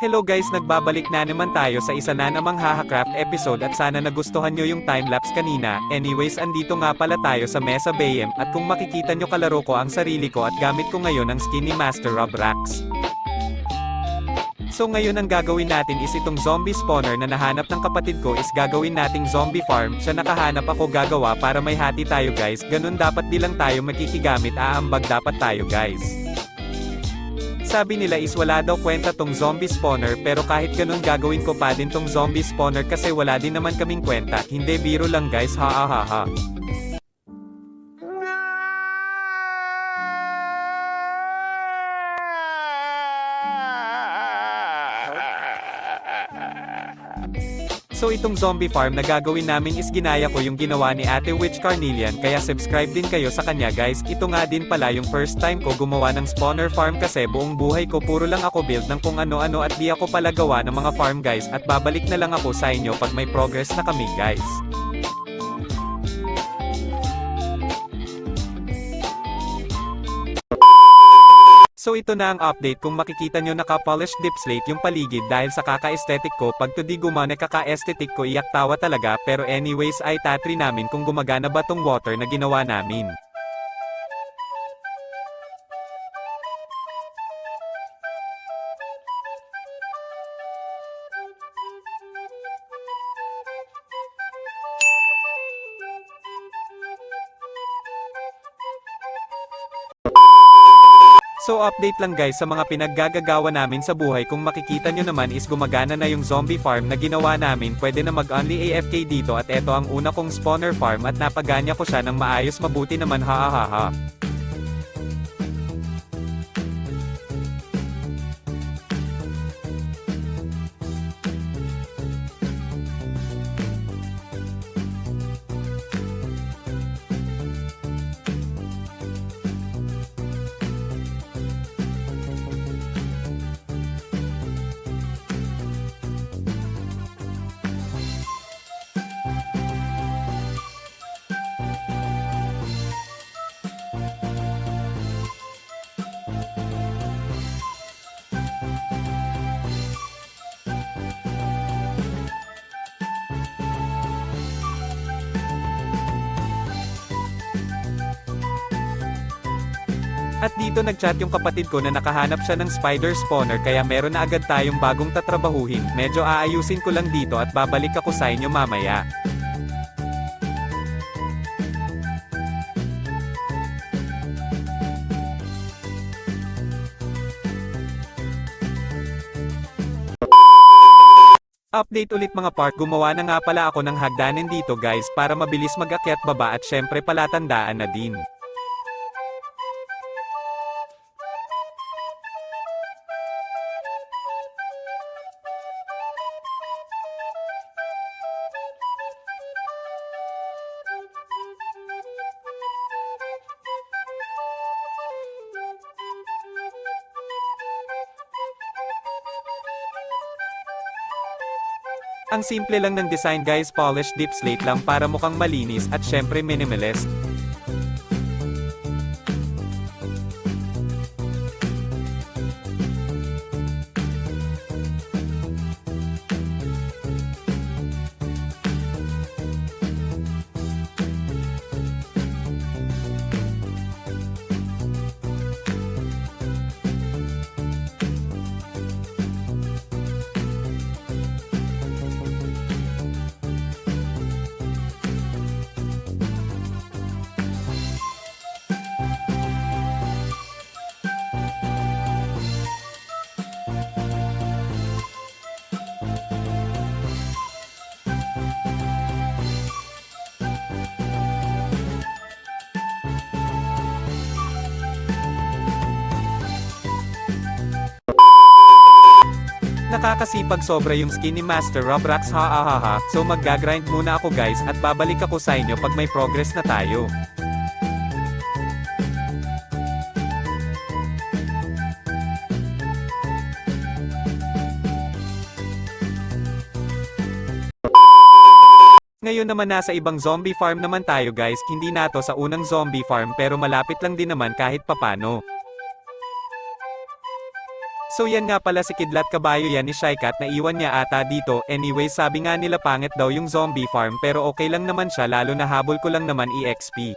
Hello guys, nagbabalik na naman tayo sa isa na namang Hahacraft episode at sana nagustuhan nyo yung timelapse kanina. Anyways, andito nga pala tayo sa Mesa Bayem at kung makikita nyo kalaro ko ang sarili ko at gamit ko ngayon ang skin ni Master Robrax. So ngayon ang gagawin natin is itong zombie spawner na nahanap ng kapatid ko is gagawin nating zombie farm. Siya nakahanap, ako gagawa para may hati tayo guys. Ganun dapat di lang tayo makikigamit, aambag dapat tayo guys. Sabi nila is wala daw kwenta tong zombie spawner pero kahit ganun gagawin ko pa din tong zombie spawner kasi wala din naman kaming kwenta. Hindi, biro lang guys, ha ha ha ha. So itong zombie farm na gagawin namin is ginaya ko yung ginawa ni Ate Witch Carnelian, kaya subscribe din kayo sa kanya guys. Ito nga din pala yung first time ko gumawa ng spawner farm kasi buong buhay ko puro lang ako build ng kung ano-ano at di ako pala gawa ng mga farm guys, at babalik na lang ako sa inyo pag may progress na kami guys. So ito na ang update. Kung makikita nyo naka-polished dip slate yung paligid dahil sa kaka-aesthetic ko. Pag to di gumana kaka-aesthetic ko, iyak tawa talaga, pero anyways ay tatry namin kung gumagana ba tong water na ginawa namin. So update lang guys sa mga pinaggagawa namin sa buhay. Kung makikita nyo naman is gumagana na yung zombie farm na ginawa namin. Pwede na mag-only AFK dito at eto ang una kong spawner farm at napaganya ko siya ng maayos, mabuti naman, ha ha ha ha. At dito nagchat yung kapatid ko na nakahanap siya ng spider spawner kaya meron na agad tayong bagong tatrabahuhin. Medyo aayusin ko lang dito at babalik ako sa inyo mamaya. Update ulit mga park, gumawa na nga pala ako ng hagdanan dito guys para mabilis mag-akyat baba at syempre palatandaan na din. Ang simple lang ng design guys, polished dip slate lang para mukhang malinis at syempre minimalist. Nakakasipag sobra yung skin ni Master Robrax, ha ha ha ha. So mag-grind muna ako guys at babalik ako sa inyo pag may progress na tayo. Ngayon naman nasa ibang zombie farm naman tayo guys, hindi na to sa unang zombie farm pero malapit lang din naman kahit papano. So yan nga pala si Kidlat Kabayo, yan ni Shycat, na iwan niya ata dito. Anyway, sabi nga nila pangit daw yung zombie farm, pero okay lang naman siya, lalo na habol ko lang naman EXP.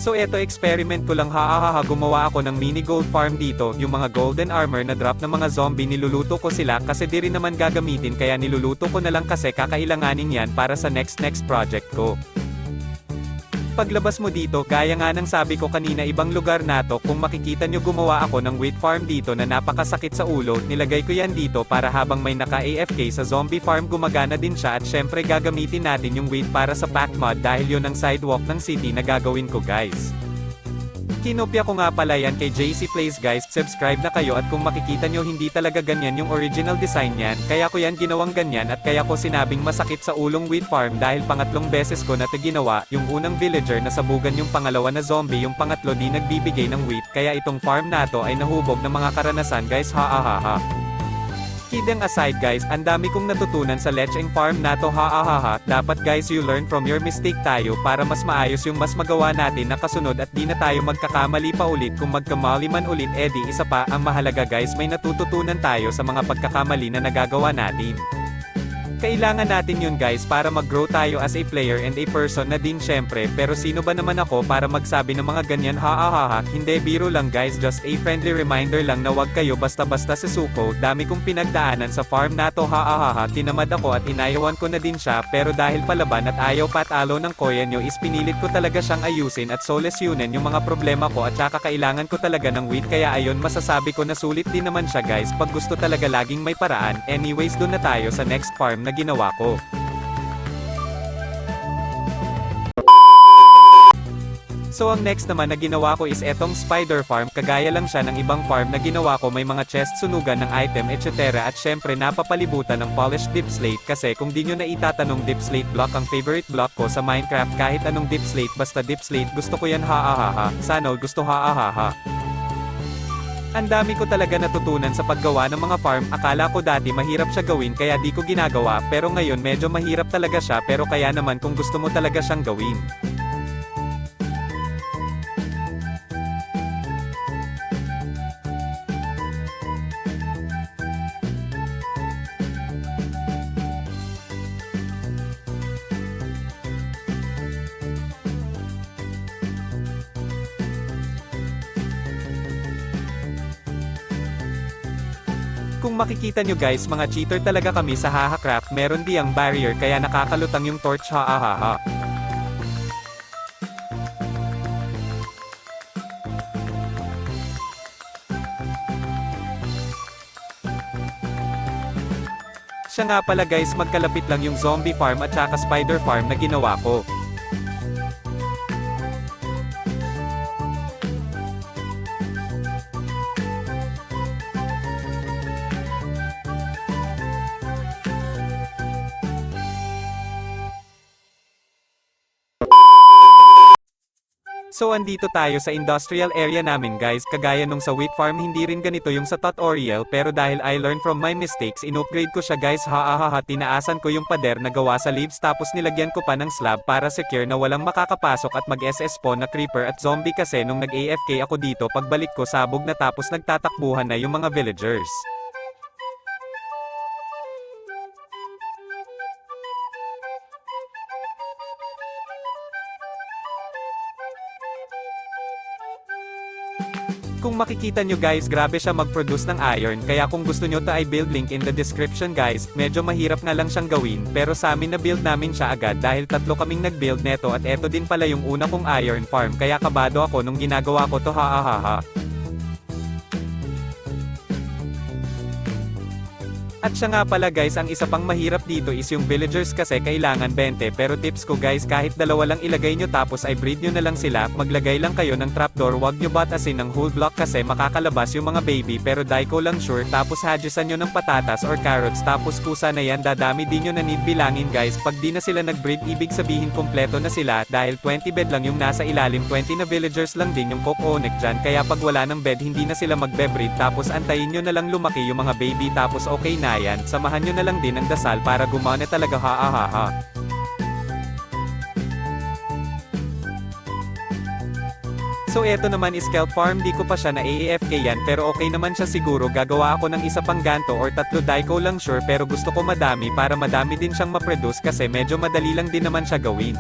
So eto, experiment ko lang, gumawa ako ng mini gold farm dito, yung mga golden armor na drop ng mga zombie, niluluto ko sila kasi di rin naman gagamitin, kaya niluluto ko na lang kasi kakailanganin yan para sa next project ko. Paglabas mo dito, gaya nga ng sabi ko kanina, ibang lugar na to. Kung makikita nyo, gumawa ako ng wheat farm dito na napakasakit sa ulo. Nilagay ko yan dito para habang may naka-AFK sa zombie farm, gumagana din siya, at syempre gagamitin natin yung wheat para sa pack mod dahil yun ang sidewalk ng city na gagawin ko, guys. Kinopya ko nga pala yan kay JC Plays, guys. Subscribe na kayo, at kung makikita nyo, hindi talaga ganyan yung original design yan, kaya ko yan ginawang ganyan, at kaya ko sinabing masakit sa ulong wheat farm dahil pangatlong beses ko na ito ginawa. Yung unang villager nasabugan, yung pangalawa na zombie, yung pangatlo di nagbibigay ng wheat, kaya itong farm na to ay nahubog ng mga karanasan, guys. Kidding aside, guys, ang dami kong natutunan sa lecheng farm na to. Dapat, guys, you learn from your mistake tayo para mas maayos yung mas magawa natin na kasunod, at di na tayo magkakamali pa ulit. Kung magkamali man ulit, edi isa pa, ang mahalaga, guys, may natututunan tayo sa mga pagkakamali na nagagawa natin. Kailangan natin yun, guys, para mag-grow tayo as a player and a person na din, syempre. Pero sino ba naman ako para magsabi ng mga ganyan? Hindi, biro lang, guys, just a friendly reminder lang na wag kayo basta-basta susuko. Dami kong pinagdaanan sa farm na to. Tinamad ako at inayawan ko na din siya, pero dahil palaban at ayaw patalo ng koya nyo is pinilit ko talaga siyang ayusin at solusyonin yung mga problema ko, at saka kailangan ko talaga ng wheat, kaya ayon, masasabi ko na sulit din naman siya, guys, pag gusto talaga laging may paraan. Anyways, dun na tayo sa next farm na ginawa ko. So ang next naman na ginawa ko is etong spider farm. Kagaya lang siya ng ibang farm na ginawa ko, may mga chest, sunugan ng item, etc. At syempre napapalibutan ng polished dip slate, kasi kung di nyo na itatanong, dip slate block ang favorite block ko sa Minecraft. Kahit anong dip slate, basta dip slate, gusto ko yan. Sana all gusto. Ang dami ko talaga natutunan sa paggawa ng mga farm. Akala ko dati mahirap siya gawin kaya di ko ginagawa, pero ngayon medyo mahirap talaga siya, pero kaya naman kung gusto mo talaga siyang gawin. Kung makikita nyo, guys, mga cheater talaga kami sa Hahacraft. Meron di ang barrier kaya nakakalutang yung torch. Siya nga pala, guys, magkalapit lang yung zombie farm at saka spider farm na ginawa ko. So andito tayo sa industrial area namin, guys. Kagaya nung sa wheat farm, hindi rin ganito yung sa tutorial, pero dahil I learned from my mistakes, in-upgrade ko siya, guys. Tinaasan ko yung pader na gawa sa leaves, tapos nilagyan ko pa ng slab para secure na walang makakapasok at mag-SS spawn na creeper at zombie, kasi nung nag-AFK ako dito, pagbalik ko sabog na, tapos nagtatakbuhan na yung mga villagers. Kung makikita nyo, guys, grabe siya mag-produce ng iron, kaya kung gusto nyo to, ay build link in the description, guys. Medyo mahirap nga lang siyang gawin, pero sa amin na build namin siya agad dahil tatlo kaming nag-build neto, at eto din pala yung una kong iron farm, kaya kabado ako nung ginagawa ko to. At siya nga pala guys, ang isa pang mahirap dito is yung villagers kasi kailangan 20, pero tips ko guys, kahit dalawa lang ilagay nyo tapos ay breed nyo na lang sila, maglagay lang kayo ng trapdoor, wag nyo batasin ng whole block kasi makakalabas yung mga baby, pero die ko lang sure, tapos hadjusan nyo ng patatas or carrots, tapos kusa na yan, dadami din nyo na need bilangin guys, pag di na sila nagbreed ibig sabihin kompleto na sila, dahil 20 bed lang yung nasa ilalim, 20 na villagers lang din yung cocoonic dyan, kaya pag wala ng bed hindi na sila magbe-breed, tapos antayin nyo na lang lumaki yung mga baby, tapos okay na yan, samahan nyo na lang din ang dasal para gumana talaga, ha ha ha ha. So eto naman is kelp farm, di ko pa siya na AAFK yan pero okay naman siya, siguro gagawa ako ng isa pang ganto or tatlo, die ko lang sure, pero gusto ko madami para madami din siyang ma-produce kasi medyo madali lang din naman siya gawin.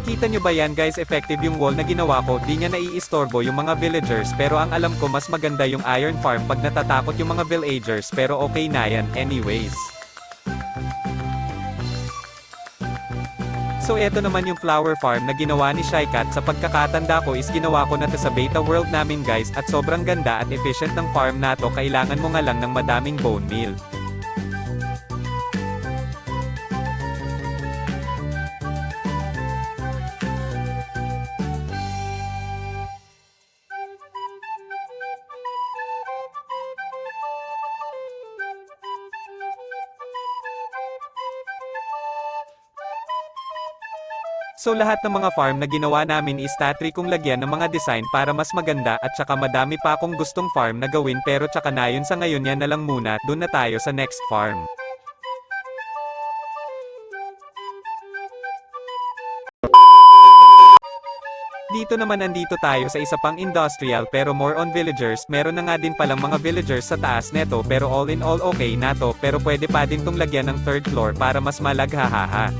Kita nyo ba yan guys, effective yung wall na ginawa ko, di niya naiistorbo yung mga villagers, pero ang alam ko mas maganda yung iron farm pag natatakot yung mga villagers, pero okay na yan, anyways. So eto naman yung flower farm na ginawa ni Shycat, sa pagkakatanda ko is ginawa ko na to sa beta world namin guys, at sobrang ganda at efficient ng farm na to, kailangan mo nga lang ng madaming bone meal. So lahat ng mga farm na ginawa namin is tatry kong lagyan ng mga design para mas maganda, at saka madami pa akong gustong farm na gawin, pero tsaka na yun, sa ngayon yan na lang muna, dun na tayo sa next farm. Dito naman andito tayo sa isa pang industrial pero more on villagers, meron na nga din palang mga villagers sa taas neto, pero all in all okay na to, pero pwede pa din tong lagyan ng third floor para mas malaghahaha.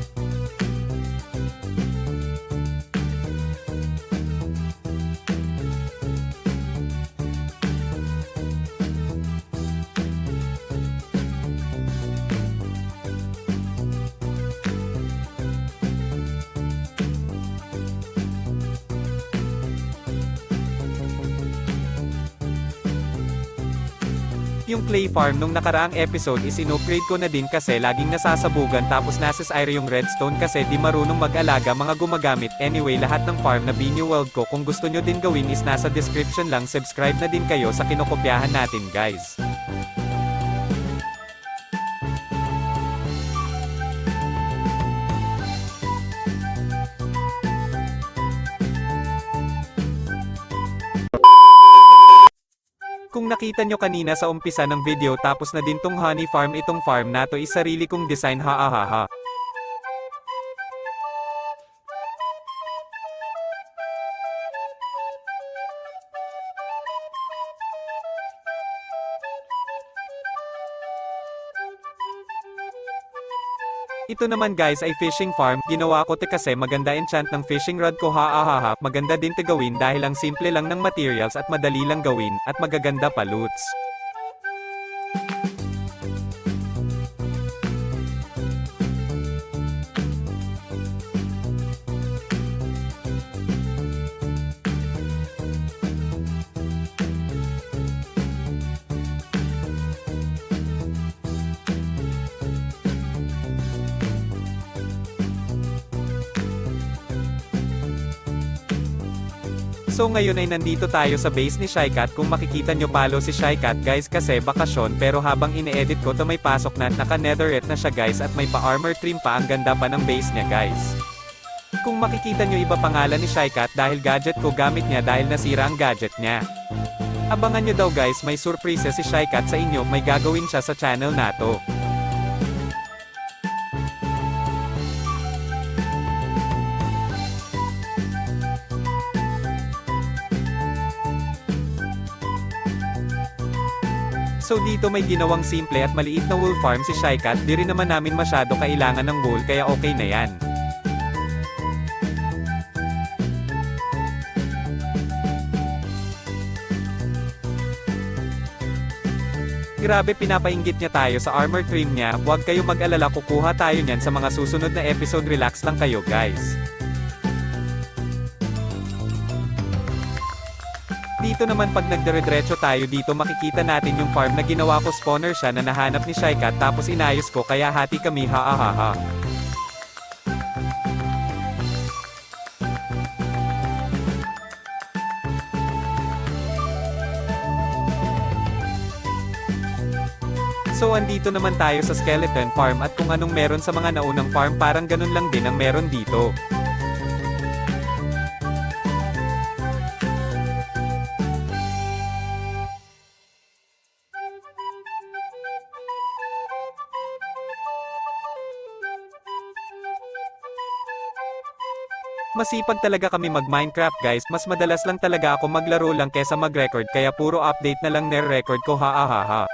Yung clay farm nung nakaraang episode is in-upgrade ko na din kasi laging nasasabugan, tapos nasa Syre yung redstone kasi di marunong mag-alaga mga gumagamit. Anyway, lahat ng farm na bineweld ko, kung gusto nyo din gawin is nasa description lang, subscribe na din kayo sa kinokopyahan natin guys. Kung nakita nyo kanina sa umpisa ng video, tapos na din tong honey farm, itong farm na to is sarili kong design, ha ha ha ha. Ito naman guys ay fishing farm, ginawa ko kasi maganda enchant ng fishing rod ko, ha ha ha ha, maganda din gawin dahil ang simple lang ng materials at madali lang gawin, at magaganda pa loots. So ngayon ay nandito tayo sa base ni Shycat, kung makikita nyo follow si Shycat guys kasi bakasyon, pero habang ine-edit ko to may pasok na, naka netherite na siya guys at may pa armor trim pa, ang ganda pa ng base niya guys. Kung makikita nyo iba pangalan ni Shycat dahil gadget ko gamit niya dahil nasira ang gadget niya. Abangan nyo daw guys, may surprise si Shycat sa inyo, may gagawin siya sa channel nato. So dito may ginawang simple at maliit na wool farm si Shycat, di rin naman namin masyado kailangan ng wool kaya okay na yan. Grabe pinapainggit niya tayo sa armor trim niya, huwag kayo mag-alala kukuha tayo niyan sa mga susunod na episode, relax lang kayo guys. Dito naman pag nagdire-diretso tayo dito makikita natin yung farm na ginawa ko, spawner siya na nahanap ni Shycat tapos inayos ko kaya hati kami, ha. So andito naman tayo sa skeleton farm at kung anong meron sa mga naunang farm parang ganun lang din ang meron dito. Masipag talaga kami mag-Minecraft guys, mas madalas lang talaga ako maglaro lang kesa mag-record kaya puro update na lang nire-record ko, ha.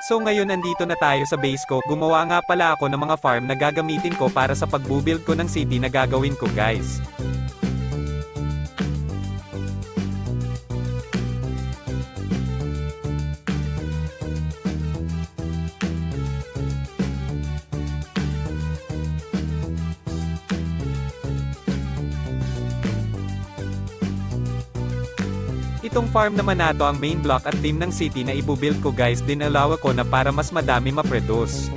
So ngayon andito na tayo sa base ko, gumawa nga pala ako ng mga farm na gagamitin ko para sa pagbubuild ko ng city na gagawin ko guys. Itong farm naman nato ang main block at theme ng city na ibubuild ko guys, dinalawa ko na para mas madami ma-produce.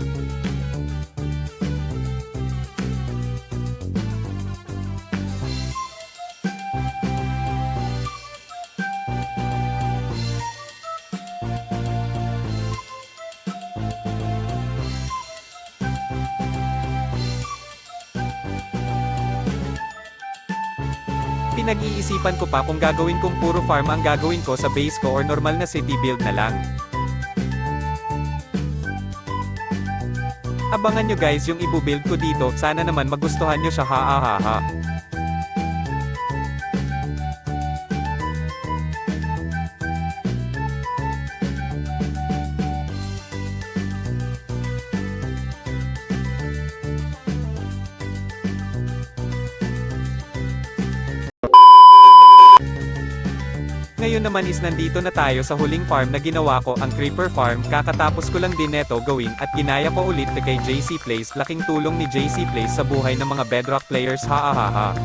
Pinag-iisipan ko pa kung gagawin kong puro farm ang gagawin ko sa base ko or normal na city build na lang. Abangan nyo guys yung ibubuild ko dito, sana naman magustuhan nyo siya, ha. Ngayon naman is nandito na tayo sa huling farm na ginawa ko, ang creeper farm, kakatapos ko lang din neto gawin, at ginaya ko ulit kay JC Plays, laking tulong ni JC Plays sa buhay ng mga Bedrock players, ha.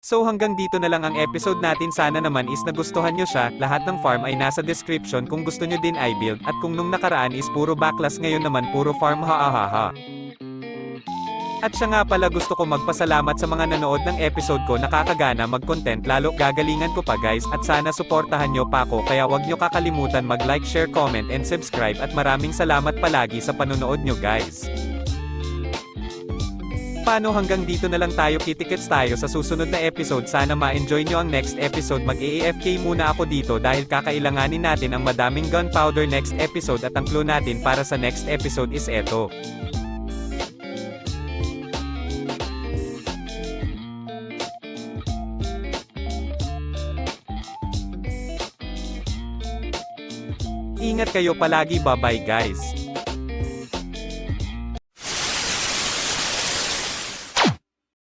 So hanggang dito na lang ang episode natin, sana naman is nagustuhan nyo siya, lahat ng farm ay nasa description kung gusto nyo din i-build, at kung nung nakaraan is puro backlash ngayon naman puro farm, ha. At siya nga pala, gusto ko magpasalamat sa mga nanood ng episode ko, nakakagana mag-content, lalo gagalingan ko pa guys, at sana suportahan nyo pa ako, kaya wag nyo kakalimutan mag-like, share, comment, and subscribe, at maraming salamat palagi sa panonood nyo guys. Paano hanggang dito na lang tayo, kitikits tayo sa susunod na episode, sana ma-enjoy nyo ang next episode. Mag-AFK muna ako dito dahil kakailanganin natin ang madaming gunpowder next episode, at ang clue natin para sa next episode is eto. Ingat kayo palagi, bye bye guys.